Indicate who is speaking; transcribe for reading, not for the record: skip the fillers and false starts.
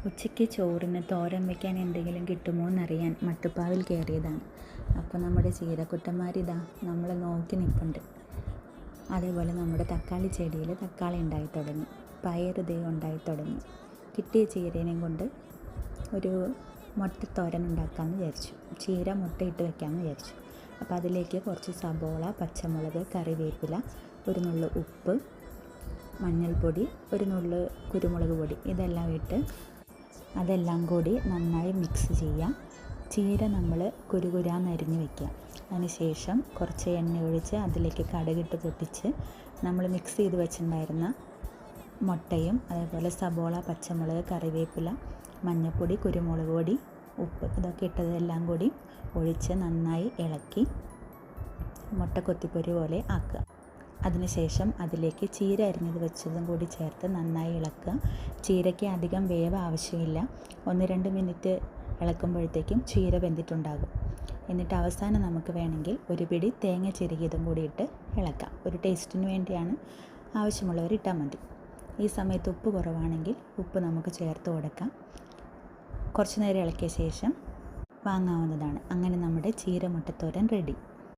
Speaker 1: ഉച്ചയ്ക്ക് ചോറിന് തോരൻ വയ്ക്കാൻ എന്തെങ്കിലും കിട്ടുമോ എന്നറിയാൻ മട്ടുപ്പാവിൽ കയറിയതാണ്. അപ്പോൾ നമ്മുടെ ചീരക്കുട്ടന്മാരിതാ നമ്മളെ നോക്കി നിൽപ്പുണ്ട്. അതേപോലെ നമ്മുടെ തക്കാളി ചെടിയിൽ തക്കാളി ഉണ്ടായി തുടങ്ങി, പയറ് ഉണ്ടായി തുടങ്ങി. കിട്ടിയ ചീരേനെയും കൊണ്ട് ഒരു മുട്ടത്തോരൻ ഉണ്ടാക്കാമെന്ന് വിചാരിച്ചു. ചീര മുട്ടയിട്ട് വെക്കാമെന്ന് വിചാരിച്ചു. അപ്പോൾ അതിലേക്ക് കുറച്ച് സബോള, പച്ചമുളക്, കറിവേപ്പില, ഒരു നുള്ളു ഉപ്പ്, മഞ്ഞൾപ്പൊടി, ഒരു നുള്ളു കുരുമുളക് പൊടി, ഇതെല്ലാം ഇട്ട് അതെല്ലാം കൂടി നന്നായി മിക്സ് ചെയ്യാം. ചീര നമ്മൾ കുരുകുരാന്നരിഞ്ഞ് വയ്ക്കുക. അതിനുശേഷം കുറച്ച് എണ്ണ ഒഴിച്ച് അതിലേക്ക് കടുകിട്ട് പൊട്ടിച്ച് നമ്മൾ മിക്സ് ചെയ്ത് വെച്ചിട്ടുണ്ടായിരുന്ന മുട്ടയും അതേപോലെ സബോള, പച്ചമുളക്, കറിവേപ്പില, മഞ്ഞൾപ്പൊടി, കുരുമുളക് പൊടി, ഉപ്പ് ഇതൊക്കെ ഇട്ടതെല്ലാം കൂടി ഒഴിച്ച് നന്നായി ഇളക്കി മുട്ട കൊത്തിപ്പൊരി പോലെ ആക്കുക. അതിനുശേഷം അതിലേക്ക് ചീര അരിഞ്ഞത് വെച്ചതും കൂടി ചേർത്ത് നന്നായി ഇളക്കുക. ചീരയ്ക്ക് അധികം വേവ് ആവശ്യമില്ല. 1-2 മിനിറ്റ് ഇളക്കുമ്പോഴത്തേക്കും ചീര വെന്തിട്ടുണ്ടാകും. എന്നിട്ട് അവസാനം നമുക്ക് വേണമെങ്കിൽ ഒരു പിടി തേങ്ങ ചിരകിയതും കൂടി ഇട്ട് ഇളക്കാം. ഒരു ടേസ്റ്റിന് വേണ്ടിയാണ്, ആവശ്യമുള്ളവർ ഇട്ടാൽ മതി. ഈ സമയത്ത് ഉപ്പ് കുറവാണെങ്കിൽ ഉപ്പ് നമുക്ക് ചേർത്ത് കൊടുക്കാം. കുറച്ച് നേരം ഇളക്കിയ ശേഷം വാങ്ങാവുന്നതാണ്. അങ്ങനെ നമ്മുടെ ചീര മുട്ടത്തോരൻ റെഡി.